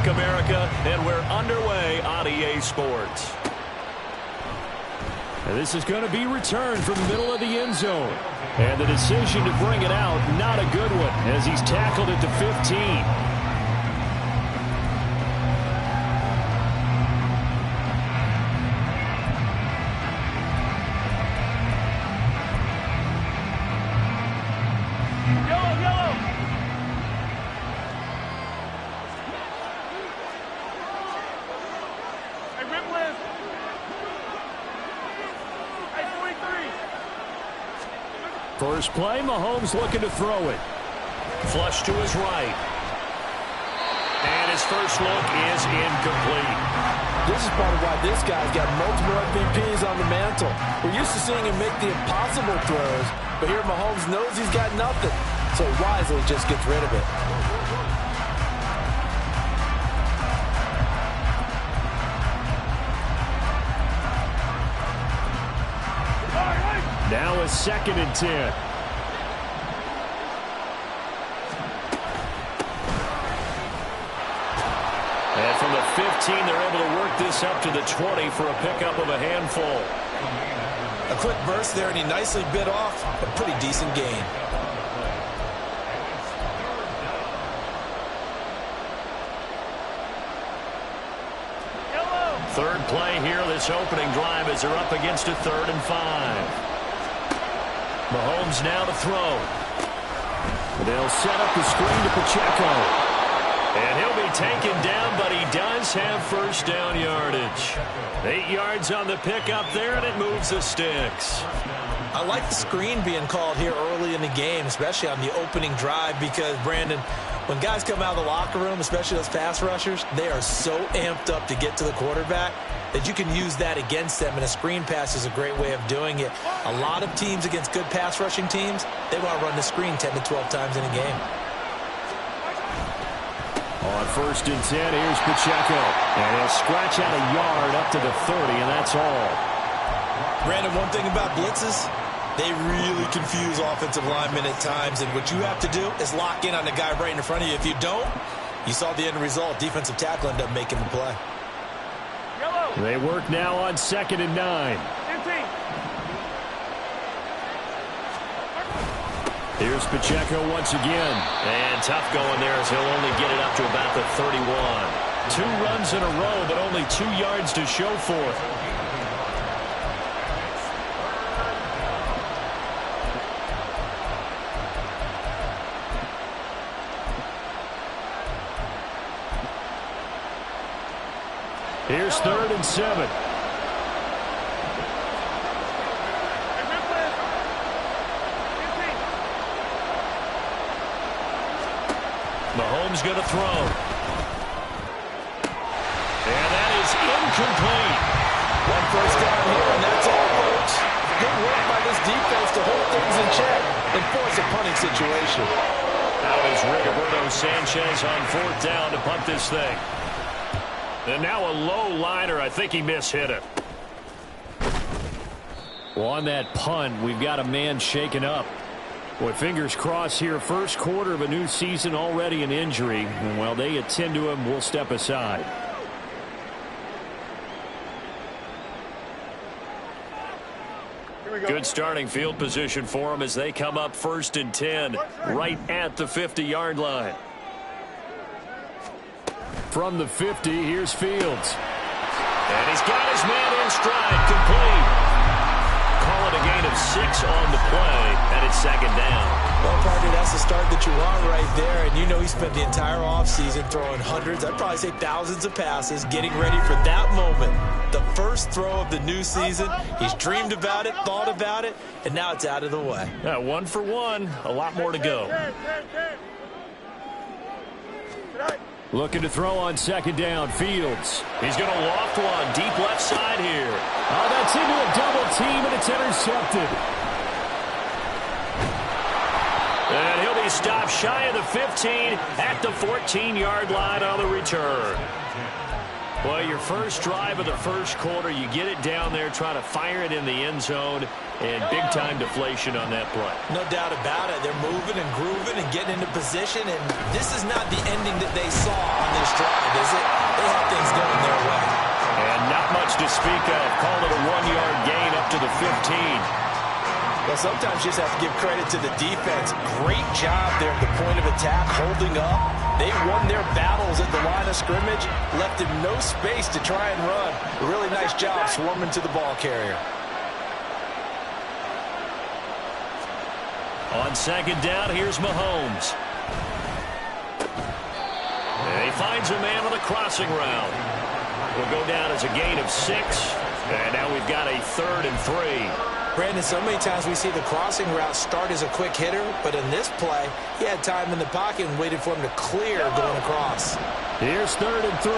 back, America, and we're underway on EA Sports. And this is going to be returned from the middle of the end zone. And the decision to bring it out, not a good one, as he's tackled at the 15. First play, Mahomes looking to throw it. Flush to his right. And his first look is incomplete. This is part of why this guy's got multiple MVPs on the mantle. We're used to seeing him make the impossible throws, but here Mahomes knows he's got nothing, so wisely just gets rid of it. Now a 2nd and 10. And from the 15, they're able to work this up to the 20 for a pickup of a handful. A quick burst there, and he nicely bit off a pretty decent gain. Third play here, this opening drive as they're up against a 3rd and 5. Mahomes now to throw. They'll set up the screen to Pacheco. And he'll be taken down, but he does have first down yardage. 8 yards on the pickup there, and it moves the sticks. I like the screen being called here early in the game, especially on the opening drive, because, Brandon, when guys come out of the locker room, especially those pass rushers, they are so amped up to get to the quarterback that you can use that against them, and a screen pass is a great way of doing it. A lot of teams against good pass rushing teams, they want to run the screen 10 to 12 times in a game. On 1st and 10, here's Pacheco. And he'll scratch out a yard up to the 30, and that's all. Brandon, one thing about blitzes, they really confuse offensive linemen at times, and what you have to do is lock in on the guy right in front of you. If you don't, you saw the end result. Defensive tackle ended up making the play. They work now on 2nd and 9. Here's Pacheco once again. And tough going there as he'll only get it up to about the 31. 2 runs in a row, but only 2 yards to show for it. Here's 3rd and 7. Mahomes going to throw. And that is incomplete. One first down here, and that's all, folks. Good work by this defense to hold things in check and force a punting situation. Now is Rigoberto Sanchez on 4th down to punt this thing. And now a low liner. I think he mishit it. Well, on that punt, we've got a man shaken up. Boy, fingers crossed here. First quarter of a new season, already an injury. And while they attend to him, we'll step aside. Good starting field position for them as they come up 1st and 10, right at the 50-yard line. From the 50, here's Fields. And he's got his man in stride, complete. Call it a gain of 6 on the play, and it's 2nd down. Well, partner, that's the start that you want right there, and you know he spent the entire offseason throwing hundreds, I'd probably say thousands of passes, getting ready for that moment. The first throw of the new season. He's dreamed about it, thought about it, and now it's out of the way. 1 for 1, a lot more to go. Looking to throw on 2nd down, Fields. He's going to loft one deep left side here. Oh, that's into a double team, and it's intercepted. And he'll be stopped shy of the 15 at the 14-yard line on the return. Well, your first drive of the first quarter, you get it down there, try to fire it in the end zone, and big-time deflation on that play. No doubt about it. They're moving and grooving and getting into position, and this is not the ending that they saw on this drive, is it? speak of. Call it a 1-yard gain up to the 15. Well, sometimes you just have to give credit to the defense. Great job there at the point of attack, holding up. They won their battles at the line of scrimmage, left him no space to try and run. A really nice job swarming to the ball carrier. On second down, here's Mahomes. And he finds a man on the crossing route. Will go down as a gain of 6. And now we've got a 3rd and 3. Brandon, so many times we see the crossing route start as a quick hitter, but in this play, he had time in the pocket and waited for him to clear going across. Here's 3rd and 3.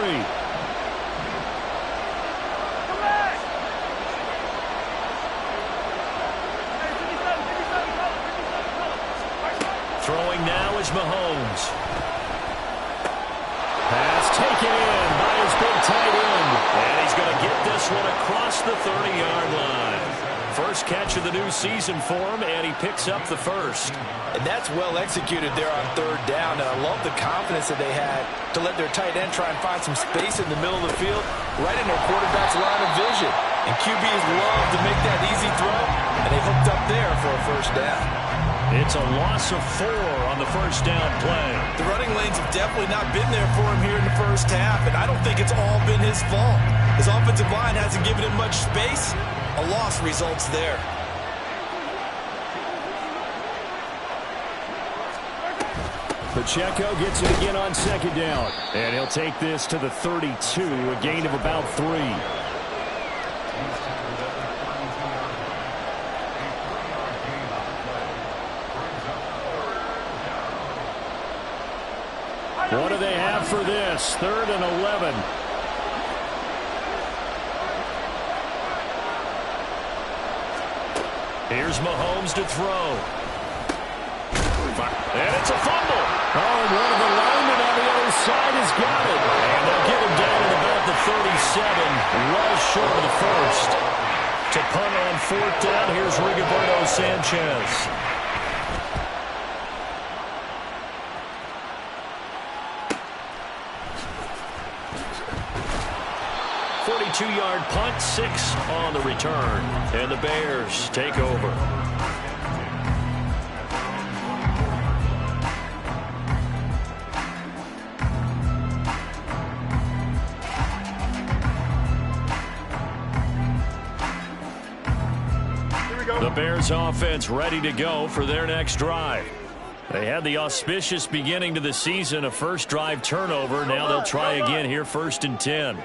Throwing now is Mahomes. Pass taken in by his big tight end. And he's going to get this one across the 30-yard line. First catch of the new season for him, and he picks up the first. And that's well executed there on 3rd down. And I love the confidence that they had to let their tight end try and find some space in the middle of the field, right in their quarterback's line of vision. And QBs love to make that easy throw, and they hooked up there for a first down. It's a loss of 4 on the first down play. The running lanes have definitely not been there for him here in the first half, and I don't think it's all been his fault. His offensive line hasn't given him much space. A loss results there. Pacheco gets it again on second down. And he'll take this to the 32, a gain of about 3. What do they have for this? 3rd and 11. Here's Mahomes to throw. And it's a fumble. Oh, and one of the linemen on the other side has got it. And they'll get him down at about the 37. Well short of the first. To punt on 4th down, here's Rigoberto Sanchez. 42-yard punt, 6 on the return. And the Bears take over. The Bears offense ready to go for their next drive. They had the auspicious beginning to the season, a first drive turnover. Now they'll try again here, 1st and 10.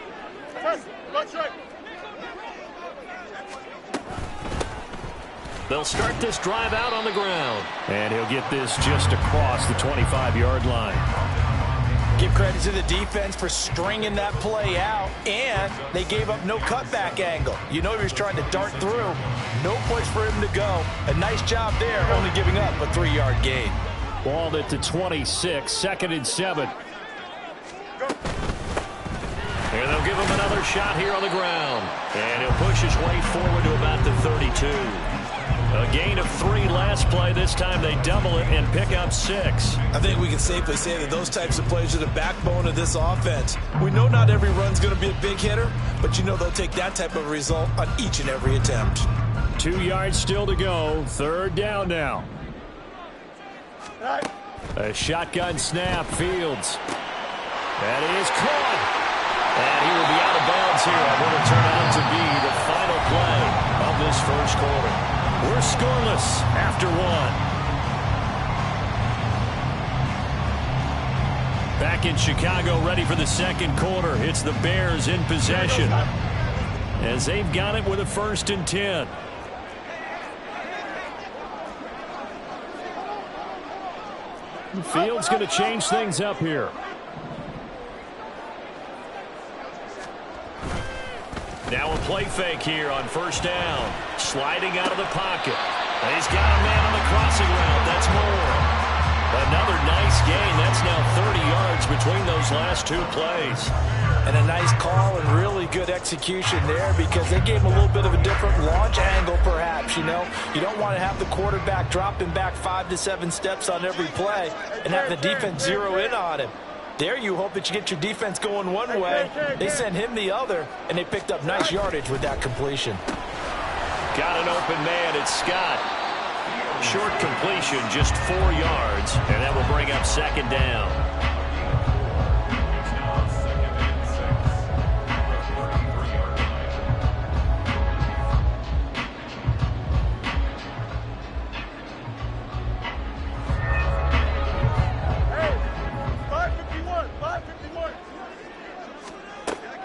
They'll start this drive out on the ground. And he'll get this just across the 25-yard line. Give credit to the defense for stringing that play out, and they gave up no cutback angle. You know he was trying to dart through. No place for him to go. A nice job there, only giving up a 3-yard gain. Balled at the 26, 2nd and 7. And they'll give him another shot here on the ground. And he'll push his way forward to about the 32. A gain of 3 last play. This time they double it and pick up 6. I think we can safely say that those types of plays are the backbone of this offense. We know not every run's going to be a big hitter, but you know they'll take that type of result on each and every attempt. 2 yards still to go. 3rd down now. A shotgun snap. Fields. That is caught. And he will be out of bounds here on what will turn out to be the final play of this first quarter. We're scoreless after 1. Back in Chicago, ready for the second quarter. It's the Bears in possession as they've got it with a 1st and 10. Fields going to change things up here. Now a play fake here on 1st down. Sliding out of the pocket. He's got a man on the crossing route. That's Moore. Another nice gain. That's now 30 yards between those last 2 plays. And a nice call and really good execution there because they gave him a little bit of a different launch angle perhaps, you know. You don't want to have the quarterback dropping back 5 to 7 steps on every play and have the defense zero in on him. There you hope that you get your defense going one way. They sent him the other, and they picked up nice yardage with that completion. Got an open man. It's Scott. Short completion, just 4 yards, and that will bring up second down.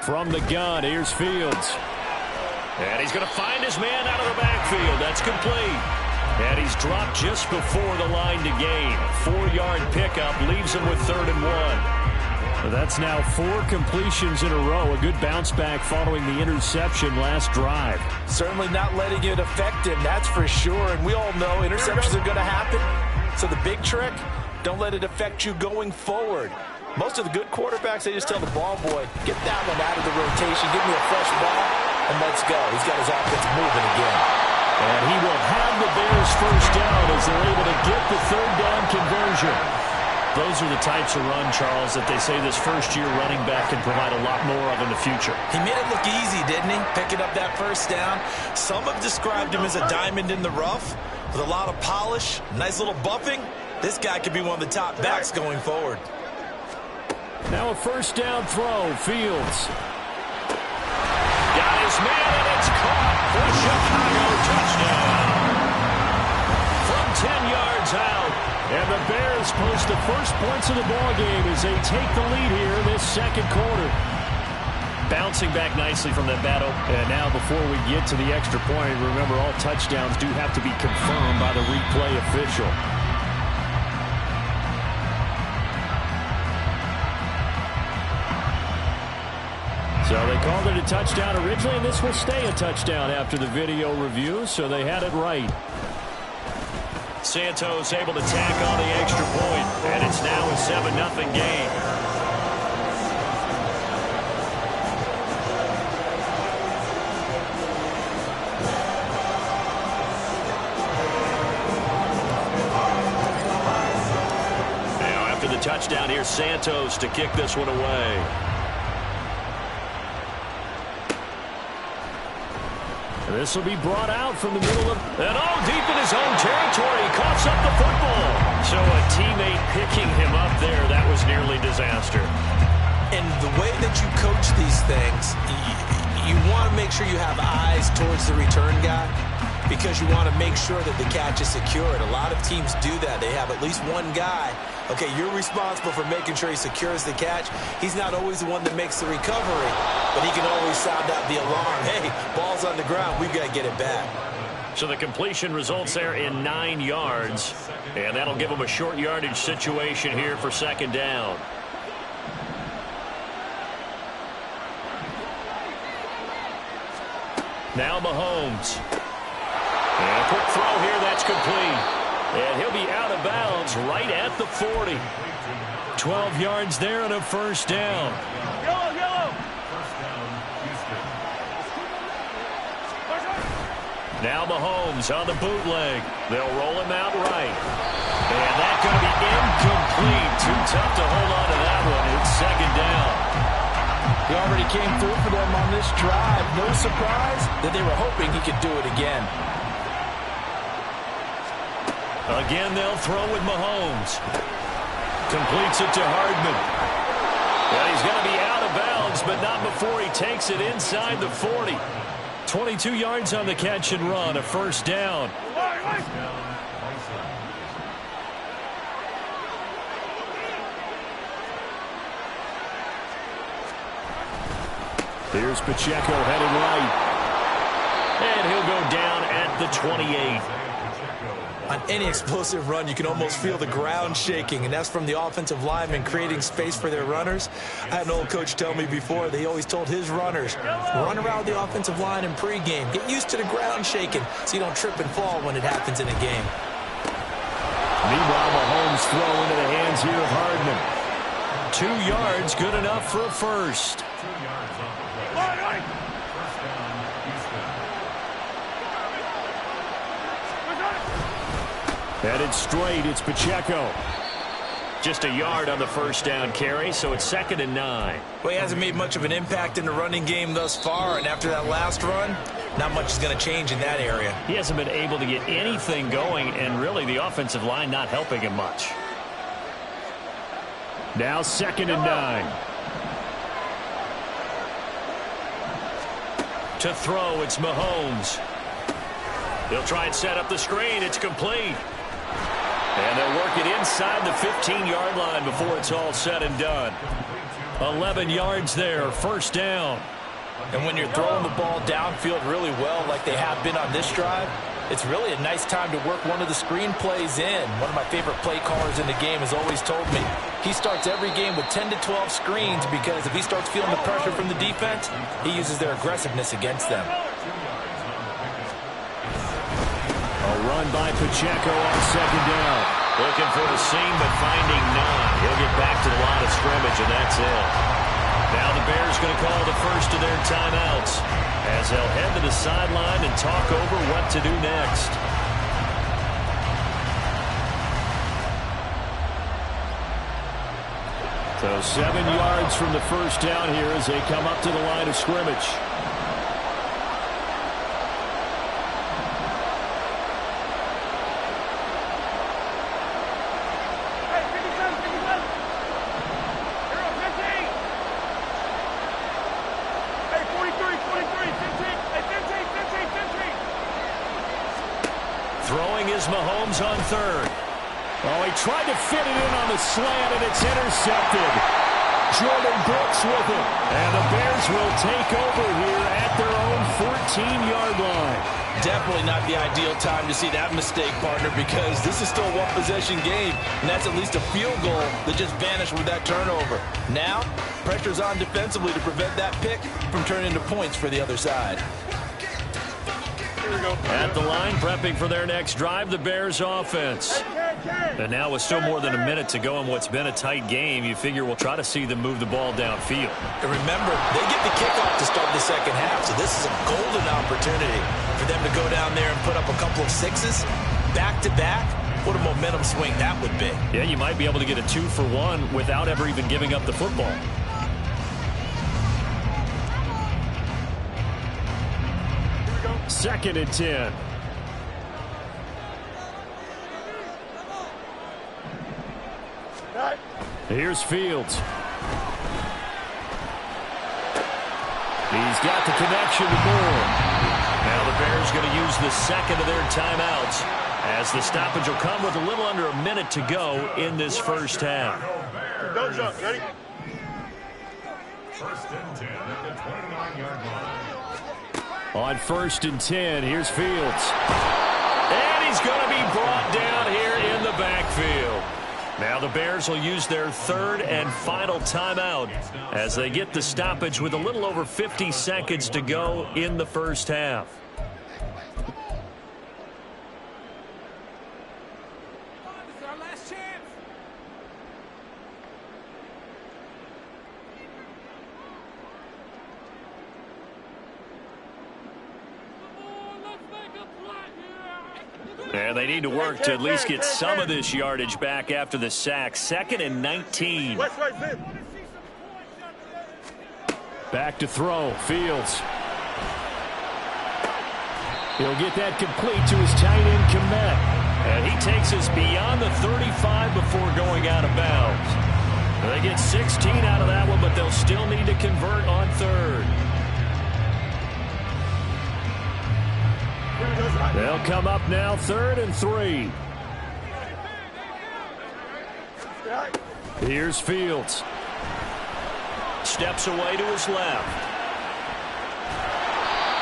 From the gun, here's Fields. And he's going to find his man out of the backfield. That's complete. And he's dropped just before the line to gain. 4-yard pickup leaves him with 3rd and 1. That's now 4 completions in a row. A good bounce back following the interception last drive. Certainly not letting it affect him, that's for sure. And we all know interceptions are going to happen. So the big trick, don't let it affect you going forward. Most of the good quarterbacks, they just tell the ball boy, get that one out of the rotation, give me a fresh ball, and let's go. He's got his offense moving again. And he will have the Bears first down as they're able to get the 3rd down conversion. Those are the types of run, Charles, that they say this first-year running back can provide a lot more of in the future. He made it look easy, didn't he? Picking up that first down. Some have described him as a diamond in the rough with a lot of polish, nice little buffing. This guy could be one of the top backs going forward. Now a first down throw. Fields. Got his man, and it's caught for Chicago. Touchdown. From 10 yards out. And the Bears post the first points of the ballgame as they take the lead here in this second quarter. Bouncing back nicely from that battle. And now before we get to the extra point, remember all touchdowns do have to be confirmed by the replay official. So they called it a touchdown originally, and this will stay a touchdown after the video review, so they had it right. Santos able to tack on the extra point, and it's now a 7-0 game. Now after the touchdown, here's Santos to kick this one away. This will be brought out from the middle of... And all deep in his own territory. He coughs up the football. So a teammate picking him up there, that was nearly disaster. And the way that you coach these things, you want to make sure you have eyes towards the return guy because you want to make sure that the catch is secured. A lot of teams do that. They have at least one guy. Okay, you're responsible for making sure he secures the catch. He's not always the one that makes the recovery, but he can always sound out the alarm. Hey, ball's on the ground. We've got to get it back. So the completion results there in 9 yards, and that'll give him a short yardage situation here for second down. Now Mahomes. And a quick throw here, that's complete. And he'll be out of bounds right at the 40. 12 yards there and a first down. Yellow. Now Mahomes on the bootleg. They'll roll him out right. And that's going to be incomplete. Too tough to hold on to that one. It's second down. He already came through for them on this drive. No surprise that they were hoping he could do it again. Again, they'll throw with Mahomes. Completes it to Hardman. Well, he's going to be out of bounds, but not before he takes it inside the 40. 22 yards on the catch and run, a first down. Here's Pacheco headed right. And he'll go down at the 28. On any explosive run, you can almost feel the ground shaking, and that's from the offensive linemen creating space for their runners. I had an old coach tell me before, they always told his runners, run around the offensive line in pregame. Get used to the ground shaking so you don't trip and fall when it happens in a game. Meanwhile, Mahomes throw into the hands here of Hardman. 2 yards, good enough for a first. Headed straight, it's Pacheco. Just a yard on the first down carry, so it's 2nd and 9. Well, he hasn't made much of an impact in the running game thus far, and after that last run, not much is going to change in that area. He hasn't been able to get anything going, and really the offensive line not helping him much. Now 2nd and 9. To throw, it's Mahomes. He'll try and set up the screen. It's complete. And they'll work it inside the 15-yard line before it's all said and done. 11 yards there, first down. And when you're throwing the ball downfield really well like they have been on this drive, it's really a nice time to work one of the screen plays in. One of my favorite play callers in the game has always told me he starts every game with 10 to 12 screens because if he starts feeling the pressure from the defense, he uses their aggressiveness against them. A run by Pacheco on 2nd down. Looking for the seam, but finding none. He'll get back to the line of scrimmage, and that's it. Now the Bears going to call the first of their timeouts as they'll head to the sideline and talk over what to do next. So 7 yards from the first down here as they come up to the line of scrimmage. Throwing is Mahomes on 3rd. Oh, he tried to fit it in on the slant, and it's intercepted. Jordan Brooks with it. And the Bears will take over here at their own 14-yard line. Definitely not the ideal time to see that mistake, partner, because this is still a one-possession game, and that's at least a field goal that just vanished with that turnover. Now, pressure's on defensively to prevent that pick from turning into points for the other side. At the line, prepping for their next drive, the Bears offense. And now with still more than a minute to go in what's been a tight game, you figure we'll try to see them move the ball downfield. And remember, they get the kickoff to start the second half, so this is a golden opportunity for them to go down there and put up a couple of sixes back-to-back. What a momentum swing that would be. Yeah, you might be able to get a 2-for-1 without ever even giving up the football. Second and 10. Here's Fields. He's got the connection to Moore. Now the Bears going to use the second of their timeouts as the stoppage will come with a little under a minute to go in this first half. Ready? First and 10 at the 29-yard line. On 1st and 10, here's Fields. And he's going to be brought down here in the backfield. Now the Bears will use their 3rd and final timeout as they get the stoppage with a little over 50 seconds to go in the first half. And they need to work to at least get some of this yardage back after the sack. 2nd and 19. Back to throw. Fields. He'll get that complete to his tight end, Kmet. And he takes us beyond the 35 before going out of bounds. They get 16 out of that one, but they'll still need to convert on 3rd. They'll come up now 3rd and 3. Here's Fields. Steps away to his left.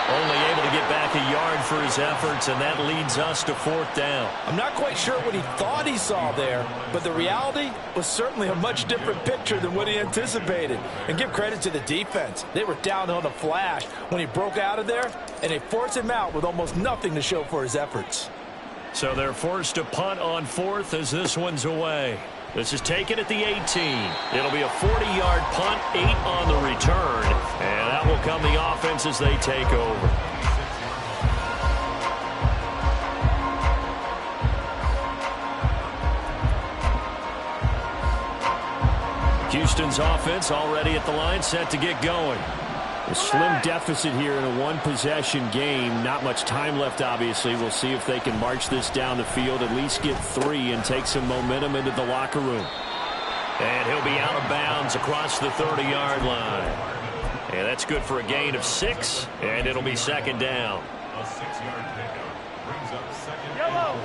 Only able to get back a yard for his efforts, and that leads us to 4th down. I'm not quite sure what he thought he saw there, but the reality was certainly a much different picture than what he anticipated. And give credit to the defense. They were down on a flash when he broke out of there, and they forced him out with almost nothing to show for his efforts. So they're forced to punt on 4th as this one's away. This is taken at the 18. It'll be a 40-yard punt, 8 on the return. And that will come the offense as they take over. Houston's offense already at the line, set to get going. A slim deficit here in a one-possession game. Not much time left, obviously. We'll see if they can march this down the field, at least get 3, and take some momentum into the locker room. And he'll be out of bounds across the 30-yard line. And that's good for a gain of 6, and it'll be second down. A 6-yard pickup brings up second and goal.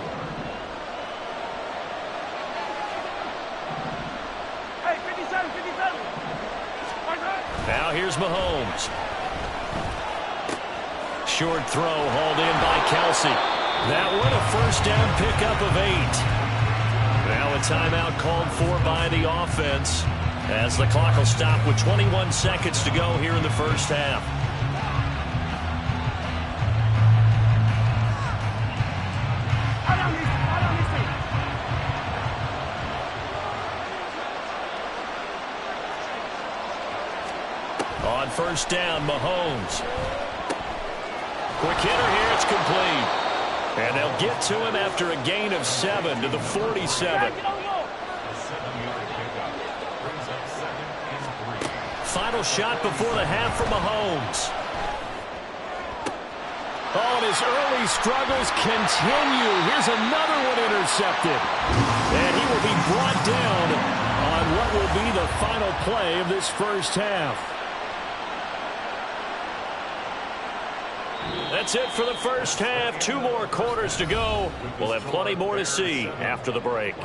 Hey, 57, 57. Now here's Mahomes. Short throw hauled in by Kelsey. That one a first down pickup of 8. Now a timeout called for by the offense as the clock will stop with 21 seconds to go here in the first half. On first down, Mahomes. Quick hitter here, it's complete. And they'll get to him after a gain of 7 to the 47. A 7-yard pickup brings up second and 3. Final shot before the half for Mahomes. Oh, and his early struggles continue. Here's another one intercepted. And he will be brought down on what will be the final play of this first half. That's it for the first half. 2 more quarters to go. We'll have plenty more to see after the break.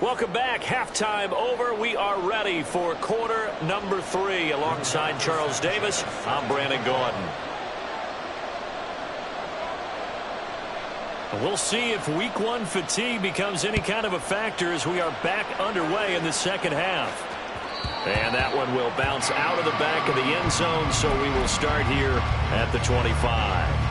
Welcome back. Halftime over. We are ready for quarter number 3. Alongside Charles Davis, I'm Brandon Gordon. We'll see if week 1 fatigue becomes any kind of a factor as we are back underway in the second half. And that one will bounce out of the back of the end zone, so we will start here at the 25.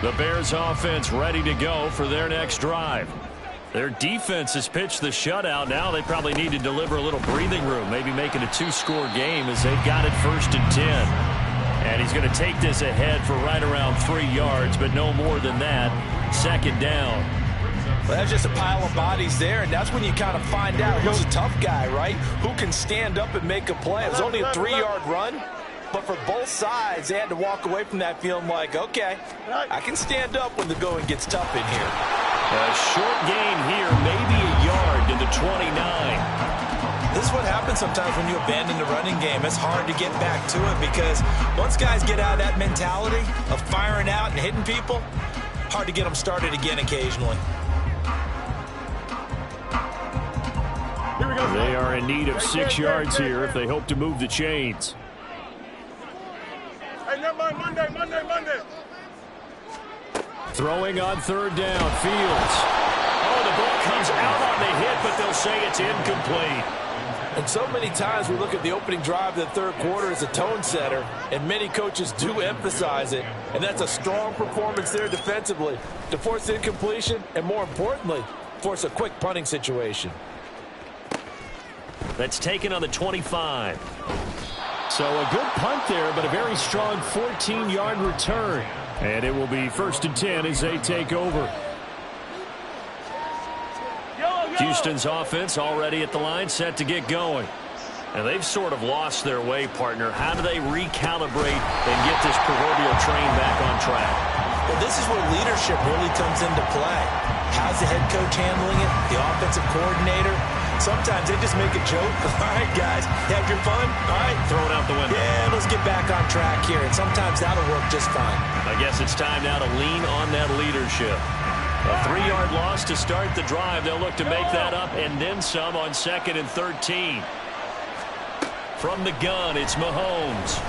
The Bears offense ready to go for their next drive. Their defense has pitched the shutout. Now they probably need to deliver a little breathing room, maybe make it a 2-score game as they've got it 1st and 10. And he's going to take this ahead for right around 3 yards, but no more than that. Second down. Well, that's just a pile of bodies there, and that's when you kind of find out who's a tough guy, right? Who can stand up and make a play. It was only a 3-yard run. But for both sides, they had to walk away from that feeling like, okay, I can stand up when the going gets tough in here. A short gain here, maybe a yard to the 29. This is what happens sometimes when you abandon the running game. It's hard to get back to it because once guys get out of that mentality of firing out and hitting people, hard to get them started again occasionally. They are in need of 6 yards here if they hope to move the chains. Monday. Throwing on third down, Fields. Oh, the ball comes out on the hit, but they'll say it's incomplete. And so many times we look at the opening drive of the third quarter as a tone setter, and many coaches do emphasize it, and that's a strong performance there defensively to force incompletion and, more importantly, force a quick punting situation. That's taken on the 25. So a good punt there, but a very strong 14-yard return. And it will be 1st and 10 as they take over. Houston's offense already at the line, set to get going. And they've sort of lost their way, partner. How do they recalibrate and get this proverbial train back on track? Well, this is where leadership really comes into play. How's the head coach handling it? The offensive coordinator? Sometimes they just make a joke. All right, guys, have your fun. All right, throw it out the window. Yeah, let's get back on track here. And sometimes that'll work just fine. I guess it's time now to lean on that leadership. A 3-yard loss to start the drive. They'll look to make that up and then some on 2nd and 13. From the gun, it's Mahomes.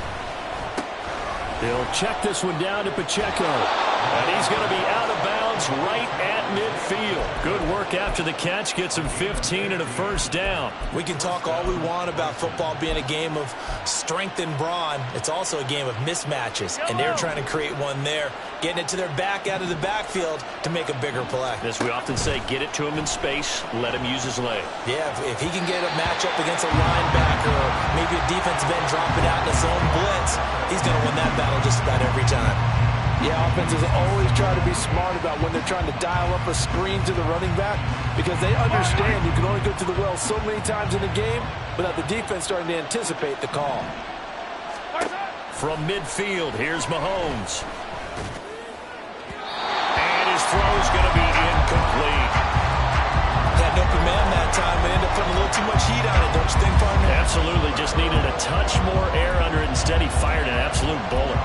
He'll check this one down to Pacheco. And he's going to be out of bounds Mahomes right at midfield. Good work after the catch. Gets him 15 and a first down. We can talk all we want about football being a game of strength and brawn. It's also a game of mismatches, and they're trying to create one there, getting it to their back out of the backfield to make a bigger play. As we often say, get it to him in space, let him use his leg. Yeah, if he can get a matchup against a linebacker or maybe a defensive end dropping out in a zone blitz, he's going to win that battle just about every time. Yeah, offenses always try to be smart about when they're trying to dial up a screen to the running back because they understand you can only go to the well so many times in the game without the defense starting to anticipate the call. From midfield, here's Mahomes. And his throw's going to be incomplete. Had no command that time, but ended up putting a little too much heat on it, don't you think, partner? Absolutely, just needed a touch more air under it. Instead, he fired an absolute bullet.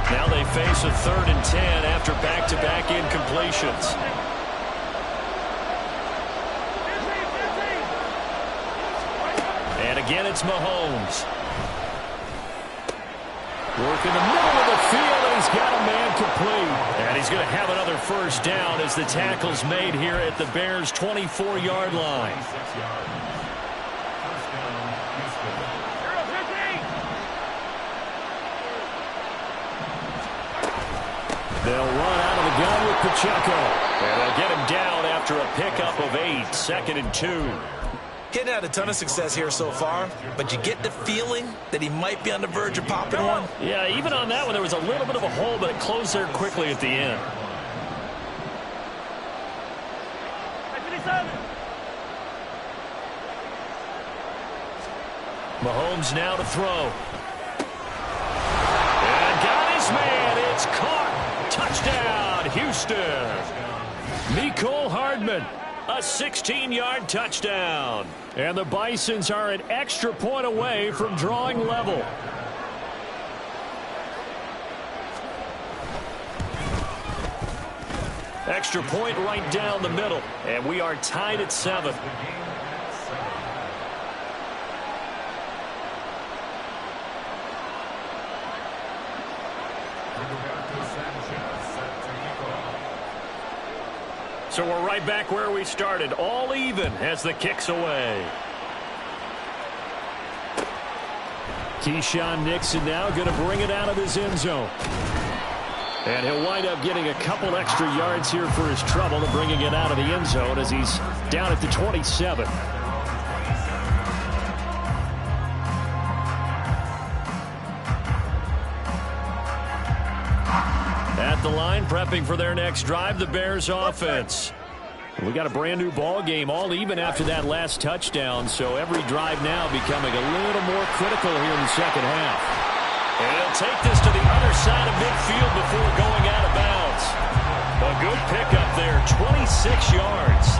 Now they face a 3rd and 10 after back-to-back incompletions. And again, it's Mahomes. Work in the middle of the field, and he's got a man complete. And he's going to have another first down as the tackle's made here at the Bears' 24-yard line. They'll run out of the gun with Pacheco. And they'll get him down after a pickup of 8, 2nd and 2. Getting had a ton of success here so far, but you get the feeling that he might be on the verge of popping one. Yeah, even on that one, there was a little bit of a hole, but it closed there quickly at the end. Mahomes now to throw. And got his man. It's caught. Touchdown, Houston. Mecole Hardman, a 16-yard touchdown. And the Bisons are an extra point away from drawing level. Extra point right down the middle. And we are tied at 7. So we're right back where we started, all even as the kick's away. Keyshawn Nixon now going to bring it out of his end zone. And he'll wind up getting a couple extra yards here for his trouble and bringing it out of the end zone as he's down at the 27. At the line, prepping for their next drive, the Bears offense. We got a brand new ball game, all even after that last touchdown, so every drive now becoming a little more critical here in the second half. And he'll take this to the other side of midfield before going out of bounds. A good pickup there, 26 yards.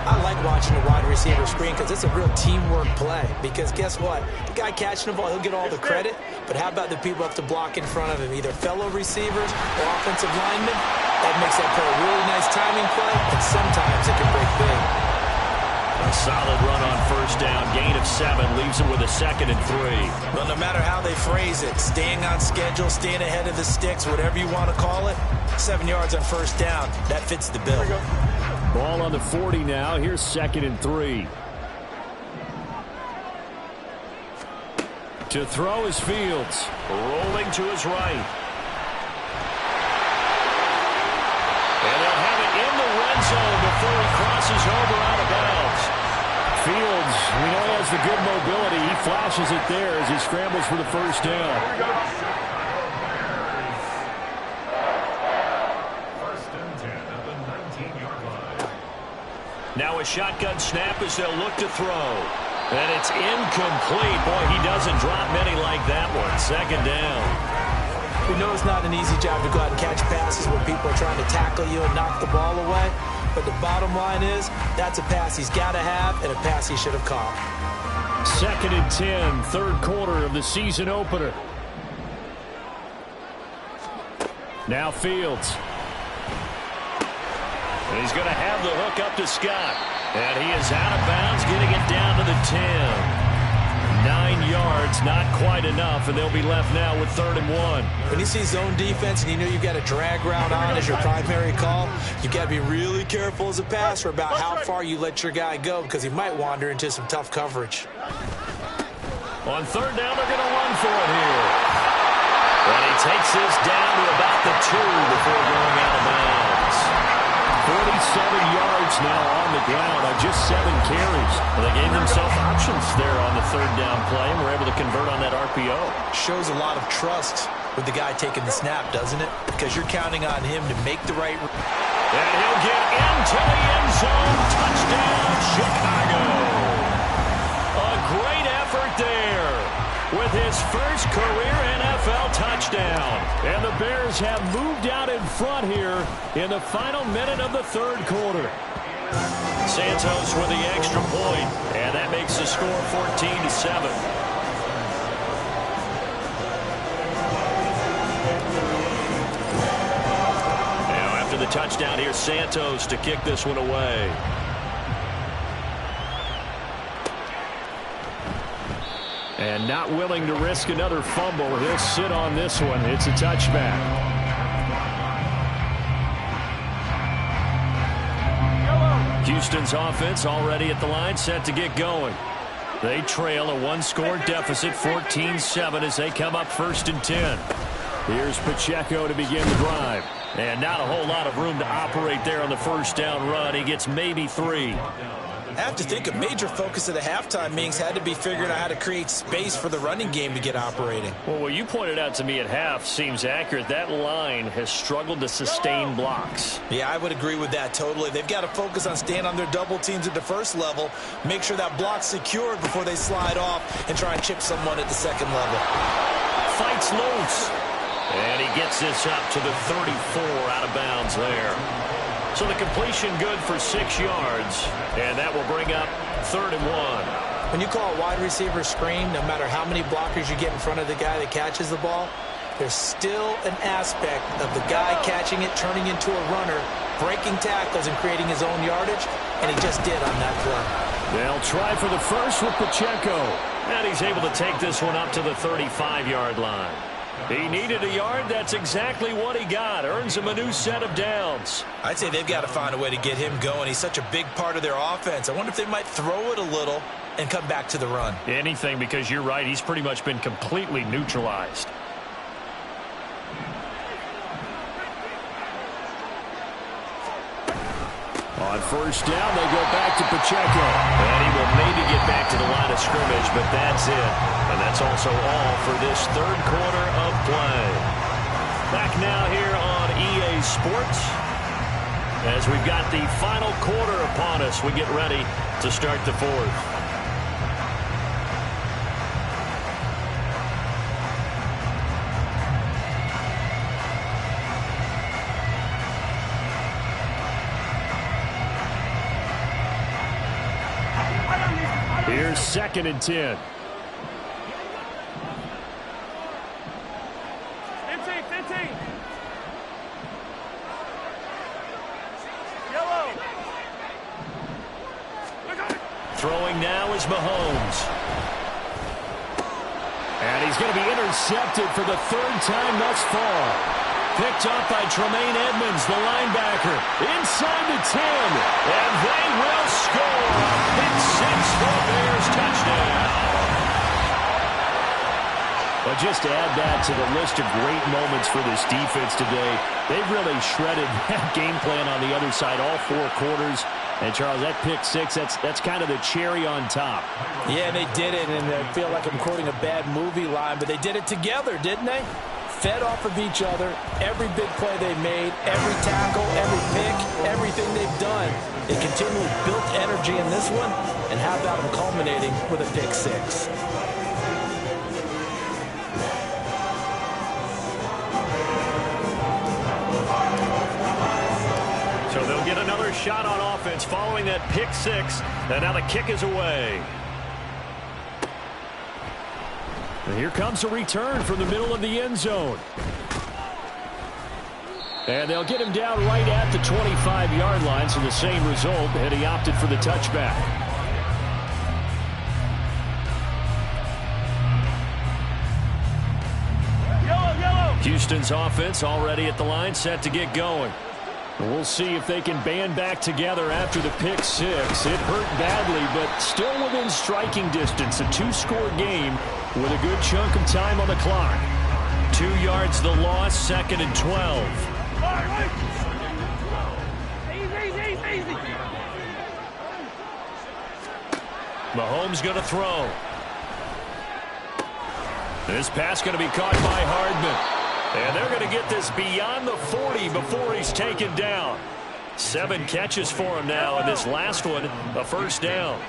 I like watching the wide receiver screen because it's a real teamwork play. Because guess what? The guy catching the ball, he'll get all the credit. But how about the people up to block in front of him, either fellow receivers or offensive linemen? That makes that play a really nice timing play, and sometimes it can break big. A solid run on first down, gain of 7, leaves him with a 2nd and 3. Well, no matter how they phrase it, staying on schedule, staying ahead of the sticks, whatever you want to call it, 7 yards on first down, that fits the bill. Ball on the 40 now. Here's 2nd and 3. To throw is Fields. Rolling to his right. And they'll have it in the red zone before he crosses over out of bounds. Fields, we know he has the good mobility. He flashes it there as he scrambles for the first down. Now a shotgun snap as they'll look to throw. And it's incomplete. Boy, he doesn't drop many like that one. 2nd down. We know it's not an easy job to go out and catch passes when people are trying to tackle you and knock the ball away. But the bottom line is, that's a pass he's got to have and a pass he should have caught. 2nd and 10, 3rd quarter of the season opener. Now Fields. And he's going to have the hook up to Scott. And he is out of bounds, getting it down to the 10. 9 yards, not quite enough, and they'll be left now with 3rd and 1. When you see zone defense and you know you've got a drag route on as your primary call, you've got to be really careful as a passer about how far you let your guy go because he might wander into some tough coverage. On 3rd down, they're going to run for it here. And he takes this down to about the 2 before going out of bounds. 47 yards now on the ground on just 7 carries. Well, they gave themselves options there on the 3rd down play and were able to convert on that RPO. Shows a lot of trust with the guy taking the snap, doesn't it? Because you're counting on him to make the right. And he'll get into the end zone. Touchdown, Chicago. A great effort there with his first career NFL touchdown. And the Bears have moved out in front here in the final minute of the 3rd quarter. Santos with the extra point, and that makes the score 14-7. Now after the touchdown, here's Santos to kick this one away. And not willing to risk another fumble. He'll sit on this one. It's a touchback. Houston's offense already at the line, set to get going. They trail a 1-score deficit, 14-7, as they come up 1st and 10. Here's Pacheco to begin the drive. And not a whole lot of room to operate there on the 1st down run. He gets maybe 3. I have to think a major focus of the halftime meetings had to be figuring out how to create space for the running game to get operating. Well, what you pointed out to me at half seems accurate. That line has struggled to sustain blocks. Yeah, I would agree with that totally. They've got to focus on staying on their double teams at the 1st level, make sure that block's secured before they slide off and try and chip someone at the 2nd level. Fights loose. And he gets this up to the 34 out of bounds there. So the completion good for 6 yards, and that will bring up 3rd and 1. When you call a wide receiver screen, no matter how many blockers you get in front of the guy that catches the ball, there's still an aspect of the guy catching it, turning into a runner, breaking tackles and creating his own yardage, and he just did on that play. They'll try for the first with Pacheco, and he's able to take this one up to the 35-yard line. He needed a yard. That's exactly what he got. Earns him a new set of downs. I'd say they've got to find a way to get him going. He's such a big part of their offense. I wonder if they might throw it a little and come back to the run. Anything, because you're right. He's pretty much been completely neutralized. On 1st down, they go back to Pacheco. And he will maybe get back to the line of scrimmage, but that's it. And that's also all for this 3rd quarter of play. Back now here on EA Sports. As we've got the final quarter upon us, we get ready to start the 4th. Here's 2nd and 10. 15. Yellow. Throwing now is Mahomes. And he's going to be intercepted for the 3rd time thus far. Picked up by Tremaine Edmonds, the linebacker. Inside the 10. And they will score. Pick 6 for Bears touchdown. But just to add that to the list of great moments for this defense today, they've really shredded that game plan on the other side all 4 quarters. And, Charles, that pick 6, that's kind of the cherry on top. Yeah, they did it, and I feel like I'm quoting a bad movie line, but they did it together, didn't they? Fed off of each other, every big play they made, every tackle, every pick, everything they've done. They continually built energy in this one, and how about them culminating with a pick 6? So they'll get another shot on offense following that pick 6, and now the kick is away. And here comes a return from the middle of the end zone. And they'll get him down right at the 25-yard line, so the same result, and he opted for the touchback. Houston's offense already at the line, set to get going. We'll see if they can band back together after the pick six. It hurt badly, but still within striking distance. A two-score game with a good chunk of time on the clock. 2 yards the loss, 2nd and 12. Easy. Mahomes going to throw. This pass going to be caught by Hardman. And they're going to get this beyond the 40 before he's taken down. 7 catches for him now, and this last one, a first down.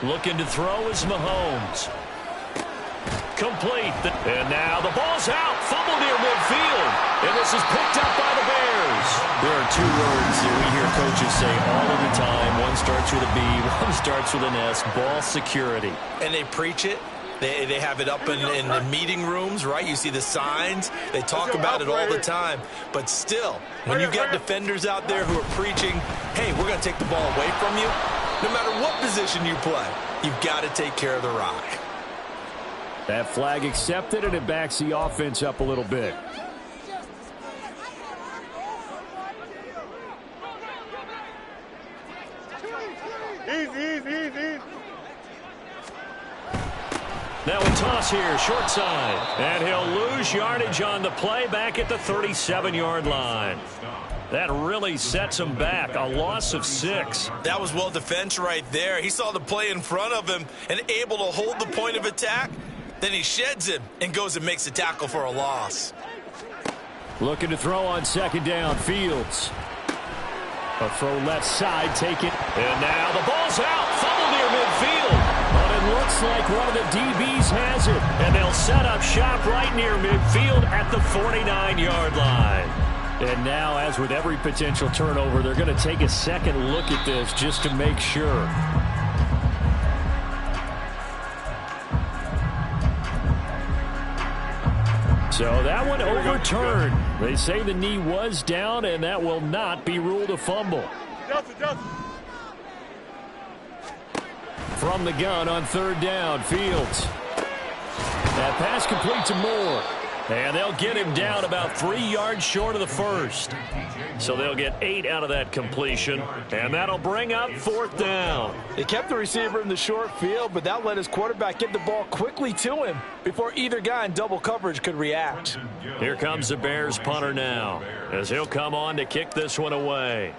Looking to throw is Mahomes. Complete. And now the ball's out. Fumble near midfield. And this is picked up by the Bears. There are 2 words that we hear coaches say all of the time. One starts with a B, one starts with an S. Ball security. And they preach it. They have it up in the meeting rooms, right? You see the signs. They talk about it all the time. But still, when you get defenders out there who are preaching, hey, we're going to take the ball away from you, no matter what position you play, you've got to take care of the rock. That flag accepted, and it backs the offense up a little bit. Easy. Now a toss here, short side. And he'll lose yardage on the play back at the 37-yard line. That really sets him back. A loss of 6. That was well defense right there. He saw the play in front of him and able to hold the point of attack. Then he sheds him and goes and makes a tackle for a loss. Looking to throw on 2nd down, Fields. A throw left side, take it. And now the ball's out. Fumble near midfield. But it looks like one of the DBs has it. And they'll set up shop right near midfield at the 49-yard line. And now, as with every potential turnover, they're going to take a second look at this just to make sure. So that one overturned. They say the knee was down, and that will not be ruled a fumble. From the gun on 3rd down, Fields. That pass complete to Moore. And they'll get him down about 3 yards short of the first. So they'll get 8 out of that completion, and that'll bring up 4th down. They kept the receiver in the short field, but that let his quarterback get the ball quickly to him before either guy in double coverage could react. Here comes the Bears punter now, as he'll come on to kick this one away.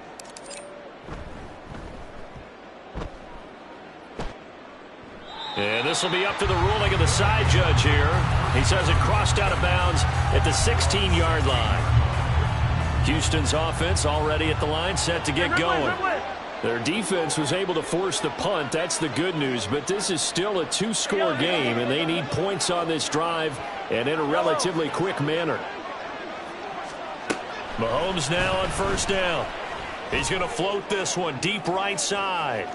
And this will be up to the ruling of the side judge here. He says it crossed out of bounds at the 16-yard line. Houston's offense already at the line, set to get going. Their defense was able to force the punt. That's the good news. But this is still a 2-score game, and they need points on this drive and in a relatively quick manner. Mahomes now on 1st down. He's going to float this one deep right side.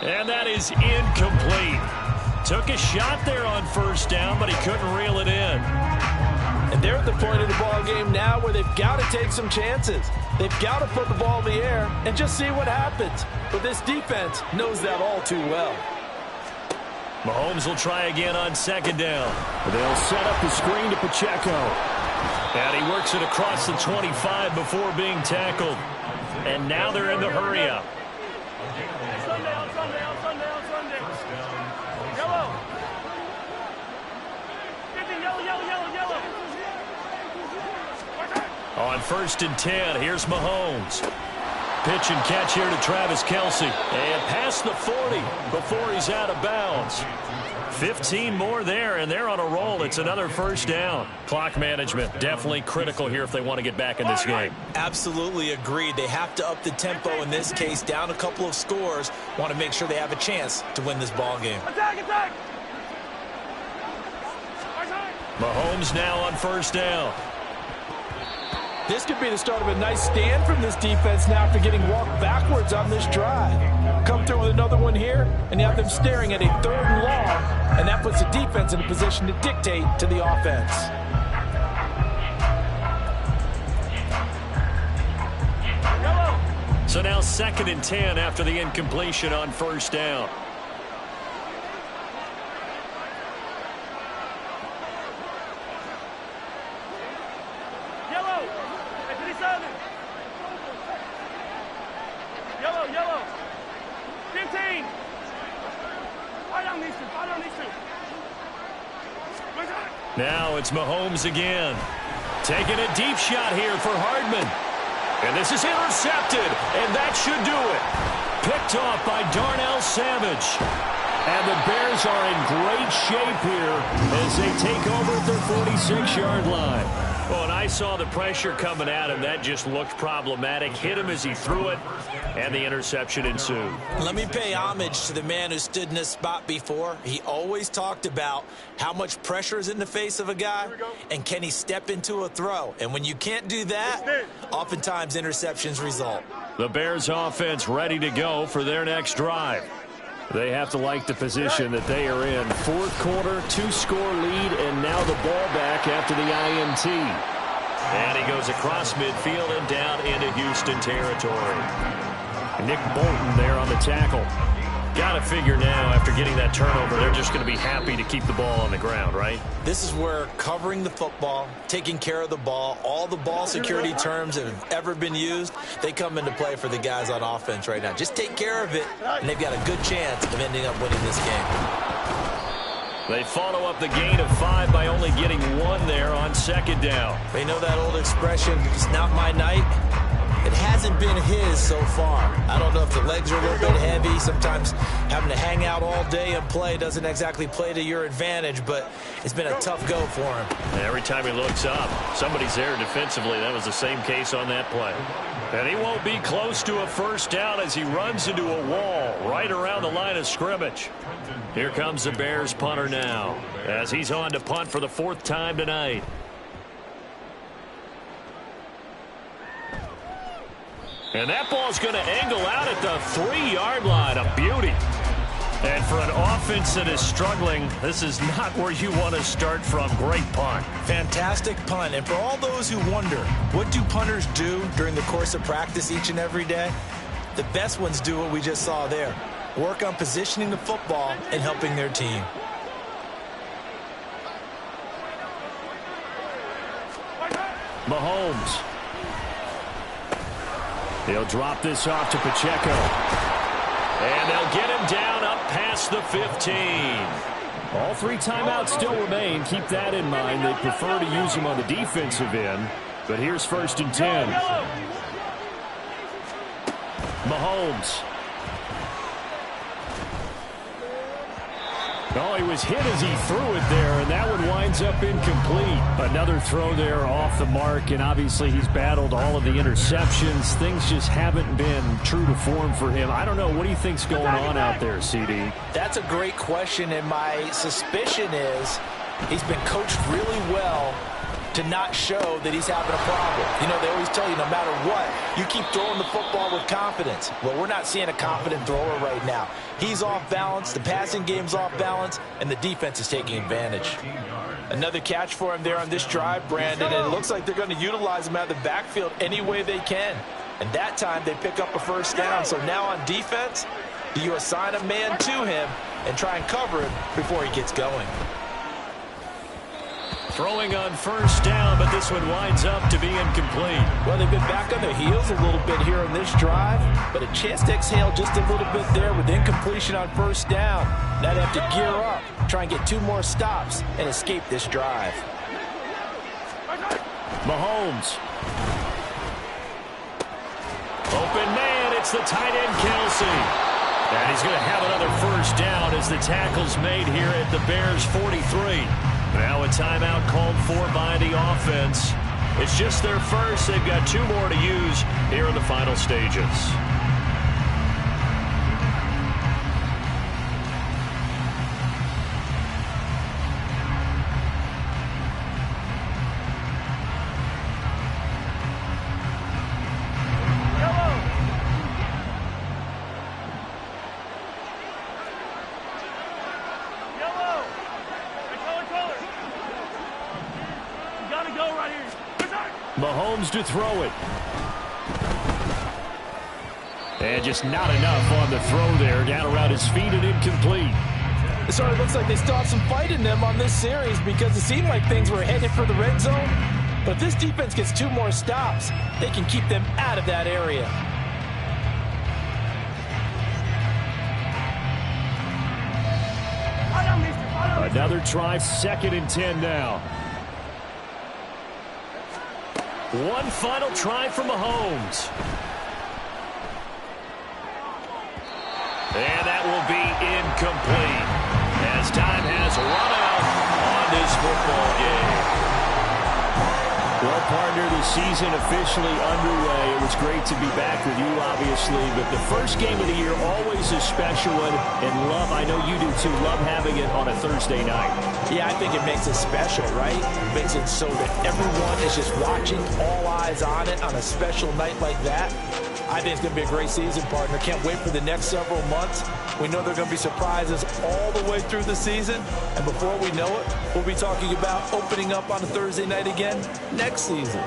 And that is incomplete. Took a shot there on 1st down, but he couldn't reel it in. And they're at the point of the ball game now where they've got to take some chances. They've got to put the ball in the air and just see what happens. But this defense knows that all too well. Mahomes will try again on 2nd down. They'll set up the screen to Pacheco. And he works it across the 25 before being tackled. And now they're in the hurry-up. On 1st and 10, here's Mahomes. Pitch and catch here to Travis Kelce. And past the 40 before he's out of bounds. 15 more there, and they're on a roll. It's another 1st down. Clock management definitely critical here if they want to get back in this game. Absolutely agreed. They have to up the tempo in this case, down a couple of scores. Want to make sure they have a chance to win this ball game. Attack! Mahomes now on 1st down. This could be the start of a nice stand from this defense now after getting walked backwards on this drive. Come through with another one here, and you have them staring at a 3rd and long, and that puts the defense in a position to dictate to the offense. So now 2nd and 10 after the incompletion on 1st down. 15. Fight on these two. Fight on these two. Now it's Mahomes again. Taking a deep shot here for Hardman. And this is intercepted, and that should do it. Picked off by Darnell Savage. And the Bears are in great shape here as they take over at their 46-yard line. Well, and I saw the pressure coming at him. That just looked problematic. Hit him as he threw it, and the interception ensued. Let me pay homage to the man who stood in this spot before. He always talked about how much pressure is in the face of a guy, and can he step into a throw. And when you can't do that, oftentimes interceptions result. The Bears offense ready to go for their next drive. They have to like the position that they are in. Fourth quarter, 2-score lead, and now the ball back after the INT. And he goes across midfield and down into Houston territory. Nick Bolton there on the tackle. Got to figure now, after getting that turnover, they're just going to be happy to keep the ball on the ground, right? This is where covering the football, taking care of the ball, all the ball security terms that have ever been used, they come into play for the guys on offense right now. Just take care of it, and they've got a good chance of ending up winning this game. They follow up the gain of 5 by only getting 1 there on second down. They know that old expression, it's not my night. It hasn't been his so far. I don't know if the legs are a little bit heavy. Sometimes having to hang out all day and play doesn't exactly play to your advantage, but it's been a tough go for him. Every time he looks up, somebody's there defensively. That was the same case on that play. And he won't be close to a first down as he runs into a wall right around the line of scrimmage. Here comes the Bears punter now as he's on to punt for the 4th time tonight. And that ball's going to angle out at the 3-yard line. A beauty. And for an offense that is struggling, this is not where you want to start from. Great punt. Fantastic punt. And for all those who wonder, what do punters do during the course of practice each and every day? The best ones do what we just saw there. Work on positioning the football and helping their team. Mahomes. He'll drop this off to Pacheco. And they'll get him down up past the 15. All 3 timeouts still remain. Keep that in mind. They prefer to use him on the defensive end. But here's 1st and 10. Mahomes. Oh, he was hit as he threw it there, and that one winds up incomplete. Another throw there off the mark, and obviously he's battled all of the interceptions. Things just haven't been true to form for him. I don't know. What do you think's going on out there, CD? That's a great question, and my suspicion is he's been coached really well to not show that he's having a problem. You know, they always tell you no matter what, you keep throwing the football with confidence. Well, we're not seeing a confident thrower right now. He's off balance, the passing game's off balance, and the defense is taking advantage. Another catch for him there on this drive, Brandon, and it looks like they're going to utilize him out of the backfield any way they can. And that time they pick up a first down. So now on defense, do you assign a man to him and try and cover him before he gets going? Throwing on first down, but this one winds up to be incomplete. Well, they've been back on their heels a little bit here in this drive, but a chance to exhale just a little bit there with incompletion on first down. Now they have to gear up, try and get 2 more stops, and escape this drive. Mahomes. Open man, it's the tight end, Kelsey. And he's going to have another first down as the tackle's made here at the Bears' 43. Now a timeout called for by the offense. It's just their first. They've got 2 more to use here in the final stages. Mahomes to throw it. And just not enough on the throw there. Down around his feet and incomplete. It sort of looks like they still have some fight in them on this series because it seemed like things were headed for the red zone. But if this defense gets 2 more stops, they can keep them out of that area. Another try, 2nd and 10 now. One final try from Mahomes. And that will be incomplete as time has run out on this football game. Well, partner, the season officially underway. It was great to be back with you, obviously, but the first game of the year always a special one, and I know you do too, love having it on a Thursday night. Yeah, I think it makes it special, right? It makes it so that everyone is just watching, all eyes on it on a special night like that. I think it's going to be a great season, partner. Can't wait for the next several months. We know there are going to be surprises all the way through the season. And before we know it, we'll be talking about opening up on a Thursday night again next season.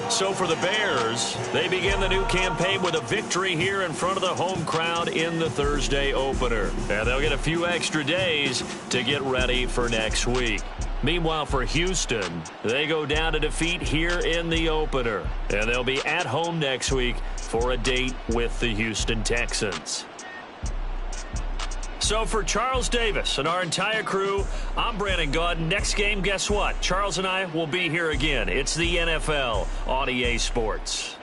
So for the Bears, they begin the new campaign with a victory here in front of the home crowd in the Thursday opener. And they'll get a few extra days to get ready for next week. Meanwhile, for Houston, they go down to defeat here in the opener. And they'll be at home next week for a date with the Houston Texans. So for Charles Davis and our entire crew, I'm Brandon Gaudin. Next game, guess what? Charles and I will be here again. It's the NFL on EA Sports.